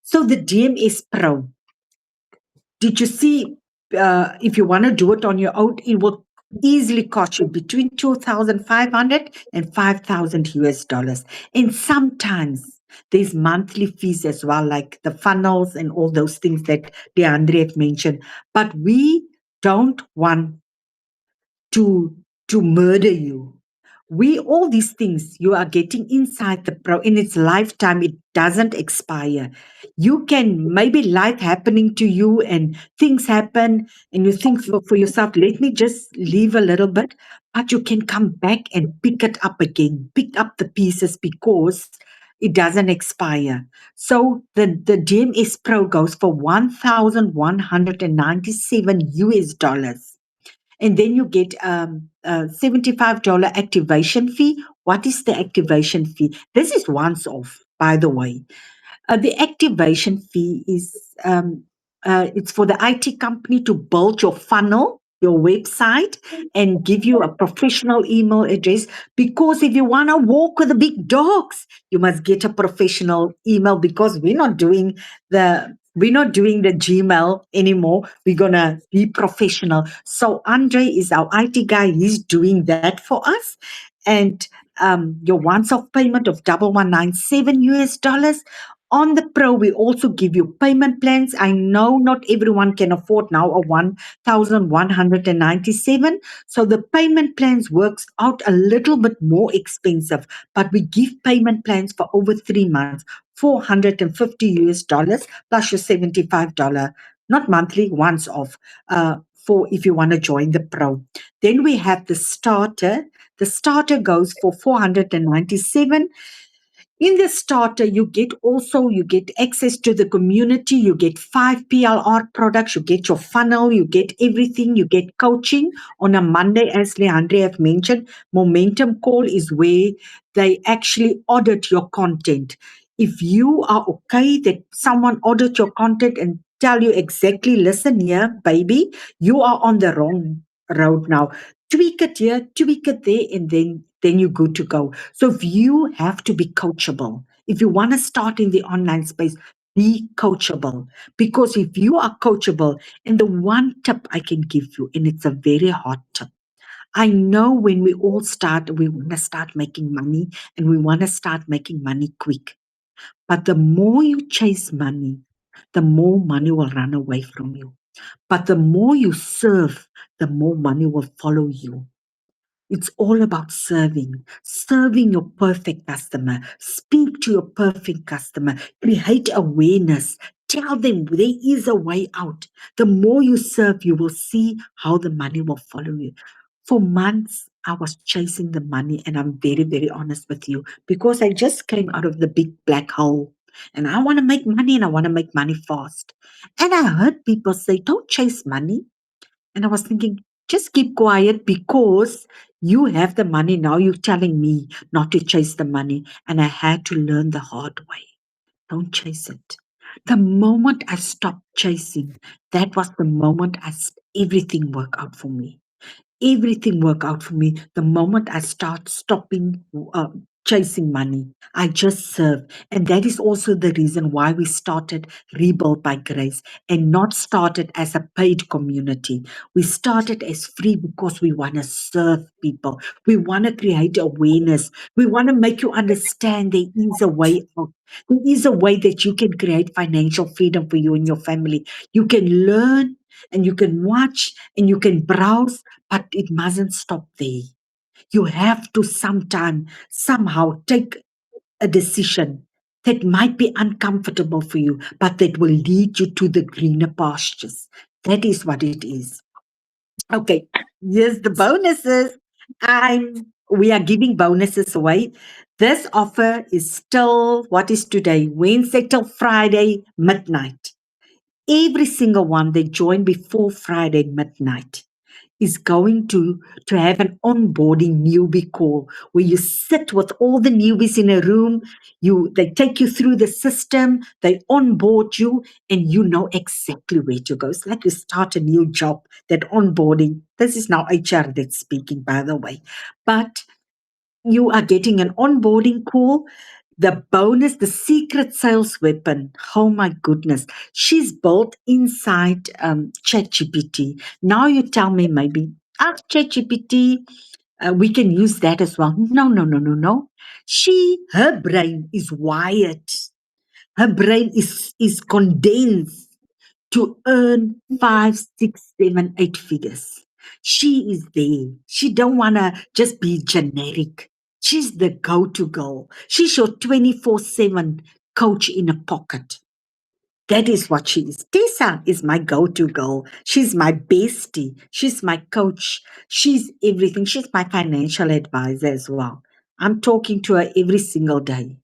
A: So the DMS Pro, did you see, if you want to do it on your own, it will easily cost you between 2,500 and 5,000 US dollars. And sometimes there's monthly fees as well, like the funnels and all those things that DeAndre have mentioned. But we don't want to murder you. We, all these things you are getting inside the Pro in its lifetime. It doesn't expire. You can, maybe life happening to you and things happen and you think for yourself, let me just leave a little bit, but you can come back and pick it up again, pick up the pieces, because it doesn't expire. So the DMS Pro goes for 1,197 US dollars. And then you get a $75 activation fee. What is the activation fee? This is once off, by the way. The activation fee is, it's for the IT company to build your funnel, your website, and give you a professional email address. Because if you want to walk with the big dogs, you must get a professional email, because we're not doing the Gmail anymore. We're gonna be professional. So Andre is our IT guy. He's doing that for us. And your once-off payment of 1,197 US dollars. On the Pro, we also give you payment plans. I know not everyone can afford now a 1,197. So the payment plans works out a little bit more expensive, but we give payment plans for over 3 months, 450 US dollars plus your $75, not monthly, once off, for if you want to join the Pro. Then we have the starter. The starter goes for 497. In the starter, you get access to the community, you get 5 PLR products, you get your funnel, you get everything, you get coaching on a Monday, as Leandre have mentioned. Momentum Call is where they actually audit your content. If you are okay that someone audit your content and tell you exactly, listen here, baby, you are on the wrong road now. Tweak it here, tweak it there, and then you're good to go. So if you have to be coachable, if you want to start in the online space, be coachable. Because if you are coachable, and the one tip I can give you, and it's a very hard tip. I know when we all start, we want to start making money and we want to start making money quick. But the more you chase money, the more money will run away from you. But the more you serve, the more money will follow you. It's all about serving your perfect customer. Speak to your perfect customer. Create awareness. Tell them there is a way out. The more you serve, you will see how the money will follow you. For months, I was chasing the money, and I'm very, very honest with you, because I just came out of the big black hole. And I want to make money, and I want to make money fast. And I heard people say, don't chase money. And I was thinking, just keep quiet, because you have the money. Now you're telling me not to chase the money. And I had to learn the hard way. Don't chase it. The moment I stopped chasing, that was the moment everything worked out for me. Everything worked out for me the moment I stopping chasing money. I just serve. And that is also the reason why we started Rebuild by Grace and not started as a paid community. We started as free because we want to serve people. We want to create awareness. We want to make you understand there is a way out. There is a way that you can create financial freedom for you and your family. You can learn and you can watch and you can browse, but it mustn't stop there. You have to somehow take a decision that might be uncomfortable for you, but that will lead you to the greener pastures. That is what it is. Okay, here's the bonuses. We are giving bonuses away. This offer is still, what is today? Wednesday till Friday midnight. Every single one they join before Friday midnight. is going to have an onboarding newbie call where you sit with all the newbies in a room. They take you through the system, they onboard you, and you know exactly where to go. It's like you start a new job. That onboarding. This is now HR that's speaking, by the way, but you are getting an onboarding call. The bonus, the secret sales weapon. Oh my goodness. She's built inside ChatGPT. Now you tell me maybe, ask ChatGPT, we can use that as well. No, no, no, no, no. Her brain is wired. Her brain is condensed to earn 5, 6, 7, 8 figures. She is there. She don't want to just be generic. She's the go-to girl. She's your 24/7 coach in a pocket. That is what she is. Tessa is my go-to girl. She's my bestie. She's my coach. She's everything. She's my financial advisor as well. I'm talking to her every single day.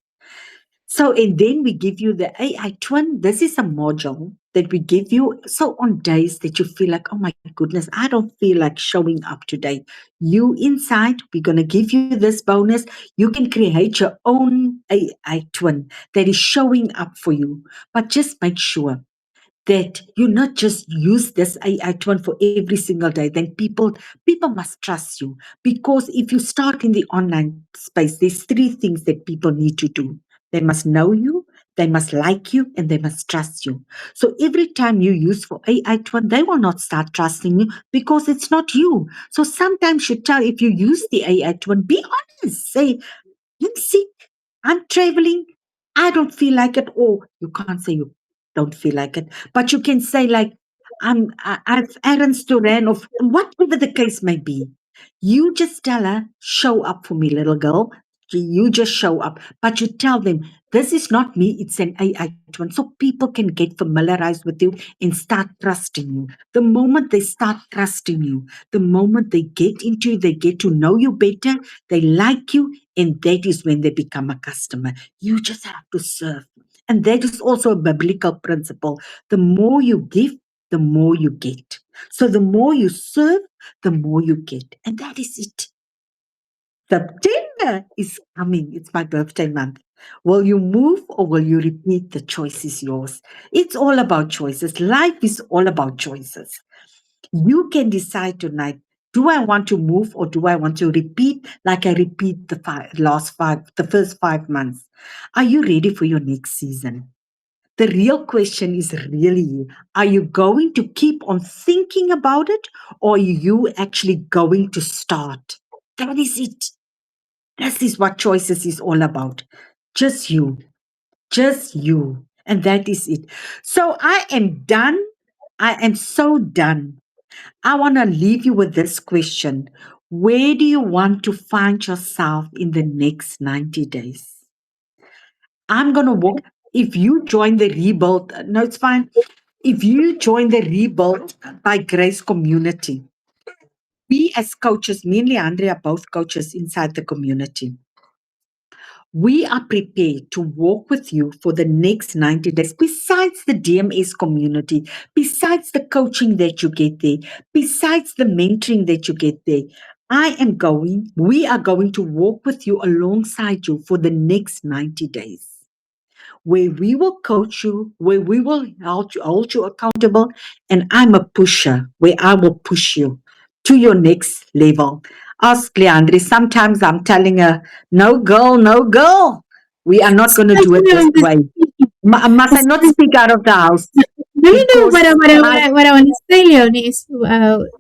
A: So, and then we give you the AI twin. This is a module that we give you. So, on days that you feel like, oh my goodness, I don't feel like showing up today, you inside, we're going to give you this bonus. You can create your own AI twin that is showing up for you. But just make sure that you not just use this AI twin for every single day, then people must trust you. Because if you start in the online space, there's 3 things that people need to do. They must know you, they must like you, and they must trust you. So every time you use for AI twin, they will not start trusting you because it's not you. So sometimes you tell, if you use the AI twin, be honest. Say, I'm sick, I'm traveling, I don't feel like it. Or you can't say you don't feel like it, but you can say like, I've errands to run, or whatever the case may be. You just tell her, show up for me, little girl. You just show up, but you tell them, this is not me, it's an AI twin. So people can get familiarized with you and start trusting you. The moment they start trusting you, the moment they get into you, they get to know you better, they like you, and that is when they become a customer. You just have to serve. And that is also a biblical principle. The more you give, the more you get. So the more you serve, the more you get. And that is it. September is coming. It's my birthday month. Will you move or will you repeat? The choice is yours. It's all about choices. Life is all about choices. You can decide tonight, do I want to move or do I want to repeat like I repeat the first 5 months? Are you ready for your next season? The real question is really, are you going to keep on thinking about it or are you actually going to start? That is it. This is what choices is all about. Just you. Just you. And that is it. So I am done. I am so done. I want to leave you with this question. Where do you want to find yourself in the next 90 days? I'm going to walk. If you join the rebuild, no, it's fine. If you join the rebuild by Grace community, we as coaches, me and Leandre are both coaches inside the community. We are prepared to walk with you for the next 90 days, besides the DMS community, besides the coaching that you get there, besides the mentoring that you get there. We are going to walk with you alongside you for the next 90 days, where we will coach you, where we will hold you accountable. And I'm a pusher, where I will push you to your next level. Ask Leandri. Sometimes I'm telling her, no, girl, no, girl. We are not going to do it this way. Must I not speak out of the house?
B: No,
A: Because
B: what I want to say, Leonie, is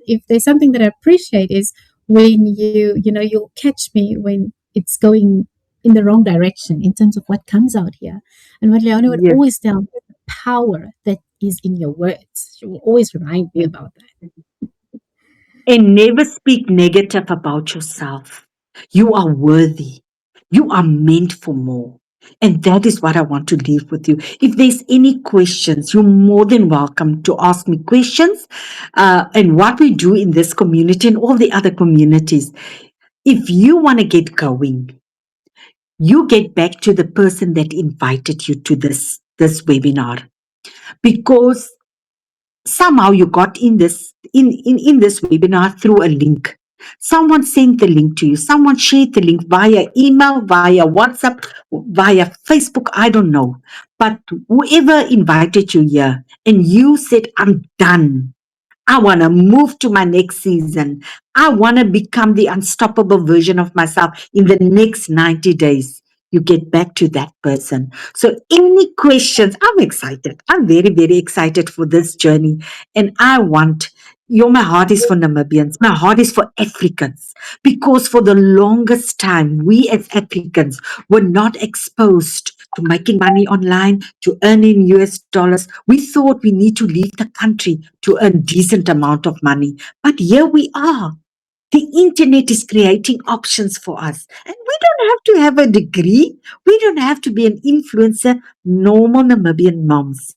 B: if there's something that I appreciate is when you'll catch me when it's going in the wrong direction in terms of what comes out here. And what Leonie would
A: Yes.
B: always tell me, the power that is in your words. She will always remind me about that.
A: And never speak negative about yourself. You are worthy. You are meant for more. And that is what I want to leave with you. If there's any questions, you're more than welcome to ask me questions. And what we do in this community and all the other communities, if you want to get going, you get back to the person that invited you to this webinar. Because somehow you got in this webinar through a link. Someone sent the link to you. Someone shared the link via email, via WhatsApp, via Facebook. I don't know. But whoever invited you here and you said, I'm done. I want to move to my next season. I want to become the unstoppable version of myself in the next 90 days. You get back to that person. So, any questions? I'm excited. I'm very, very excited for this journey. And my heart is for Namibians. My heart is for Africans. Because for the longest time, we as Africans were not exposed to making money online, to earning US dollars. We thought we need to leave the country to earn decent amount of money. But here we are. The internet is creating options for us. And we don't have to have a degree. We don't have to be an influencer. Normal Namibian moms,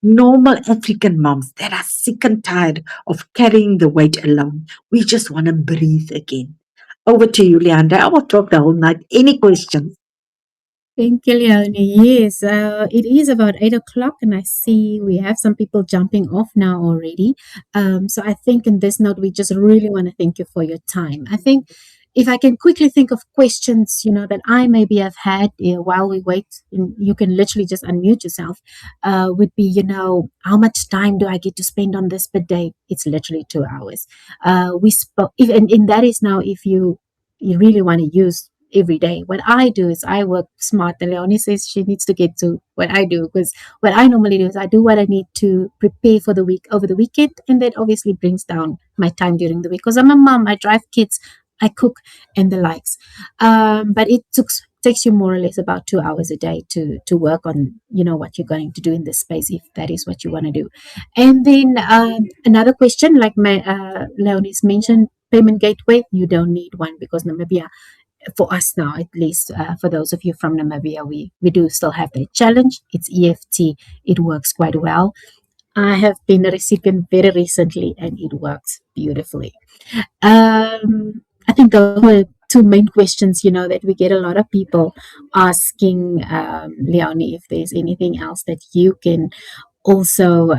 A: normal African moms that are sick and tired of carrying the weight alone. We just want to breathe again. Over to you, Leandra. I will talk the whole night. Any questions?
B: Thank you, Leonie. Yes, it is about 8 o'clock, and I see we have some people jumping off now already. So I think in this note, we just really want to thank you for your time. I think if I can quickly think of questions, that I maybe have had while we wait, and you can literally just unmute yourself, would be, how much time do I get to spend on this per day? It's literally 2 hours. We spoke, and that is now if you really want to use every day. What I do is I work smart. And Leonie says she needs to get to what I do, because what I normally do is I do what I need to prepare for the week over the weekend, and that obviously brings down my time during the week because I'm a mom. I drive kids, I cook, and the likes. But it takes you more or less about 2 hours a day to work on what you're going to do in this space, if that is what you want to do. And then another question, like Leonie's mentioned, payment gateway. You don't need one because Namibia, for us now at least, for those of you from Namibia, we do still have that challenge. It's EFT. It works quite well. I have been a recipient very recently and it works beautifully. I think those were two main questions, that we get a lot of people asking, Leonie, if there's anything else that you can also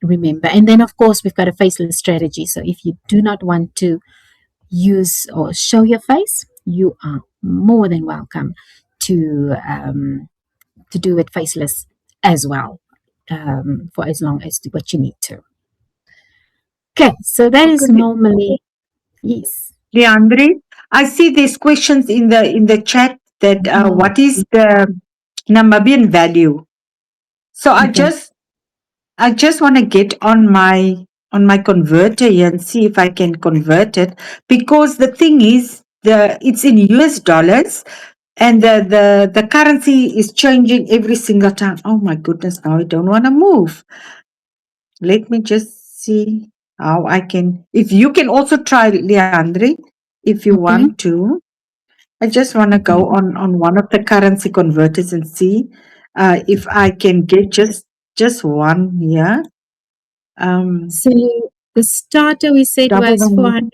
B: remember. And then, of course, we've got a faceless strategy. So if you do not want to use or show your face, you are more than welcome to do it faceless as well, for as long as what you need to. Okay, so that is normally, yes.
A: Leandri, I see there's questions in the chat that what is the Namibian value? So I just want to get on my converter here and see if I can convert it, because the thing is it's in US dollars and the currency is changing every single time. Oh my goodness, now I don't want to move. Let me just see how I can. If you can also try, Leandri, if you want to. I just want to go on one of the currency converters and see if I can get just one here.
B: So the starter we said was 400.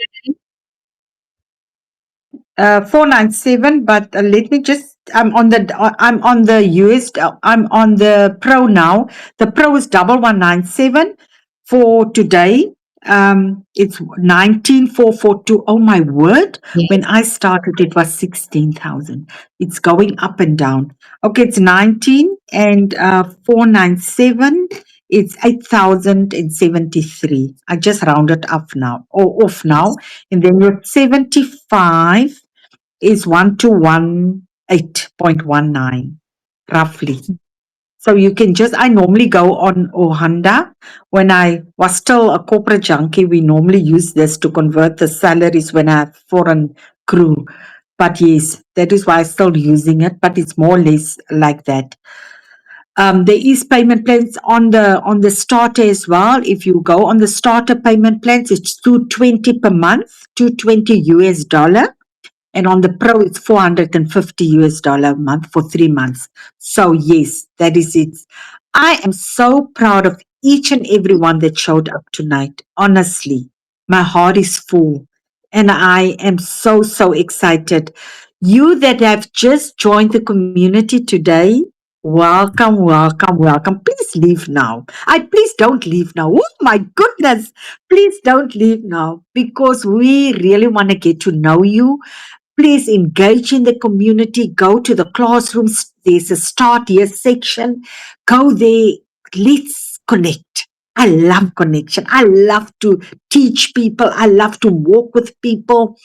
A: 497, but let me just. I'm on the US. I'm on the Pro now. The Pro is 1197 for today. It's 19,442. Oh my word!
B: Yes.
A: When I started, it was 16,000. It's going up and down. Okay, it's 19 and 497. It's 8,073. I just rounded up now or off now, and then your 75 is 1218.19 roughly. So you can I normally go on Ohanda. When I was still a corporate junkie, we normally use this to convert the salaries when I have foreign crew. But yes, that is why I'm still using it, but it's more or less like that. There is payment plans on the starter as well. If you go on the starter payment plans, it's $220 per month, $220 US dollar. And on the Pro, it's $450 US dollar a month for 3 months. So yes, that is it. I am so proud of each and every one that showed up tonight. Honestly, my heart is full and I am so, so excited. You that have just joined the community today, Welcome, welcome, welcome. Please leave now. Please don't leave now. Oh my goodness. Please don't leave now because we really want to get to know you. Please engage in the community. Go to the classrooms. There's a start here section. Go there. Let's connect. I love connection. I love to teach people. I love to walk with people.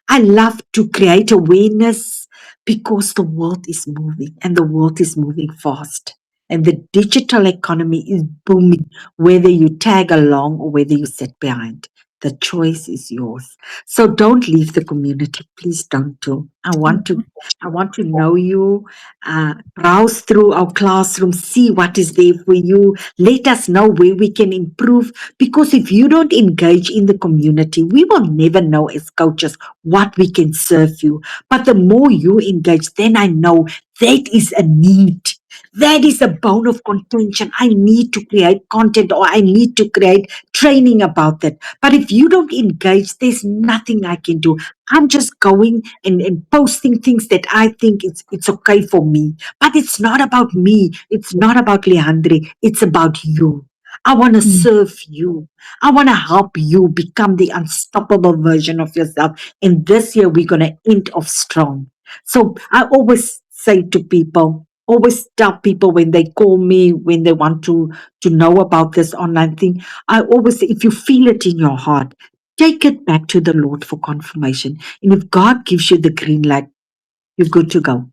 A: I love to create awareness because the world is moving and the world is moving fast. And the digital economy is booming, whether you tag along or whether you sit behind. The choice is yours. So don't leave the community. Please don't do. I want to know you. Browse through our classroom, see what is there for you. Let us know where we can improve. Because if you don't engage in the community, we will never know as coaches what we can serve you. But the more you engage, then I know that is a need. That is a bone of contention. I need to create content or I need to create training about that. But if you don't engage, there's nothing I can do. I'm just going and posting things that I think it's okay for me. But it's not about me. It's not about Leandre. It's about you. I want to serve you. I want to help you become the unstoppable version of yourself. And this year we're going to end off strong. So I always say to people, always tell people when they call me, when they want to know about this online thing, I always say, if you feel it in your heart, take it back to the Lord for confirmation. And if God gives you the green light, you're good to go.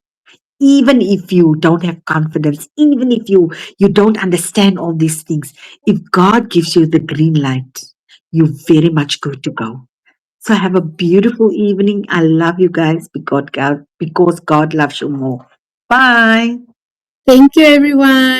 A: Even if you don't have confidence, even if you don't understand all these things, if God gives you the green light, you're very much good to go. So have a beautiful evening. I love you guys because God loves you more. Bye.
B: Thank you, everyone.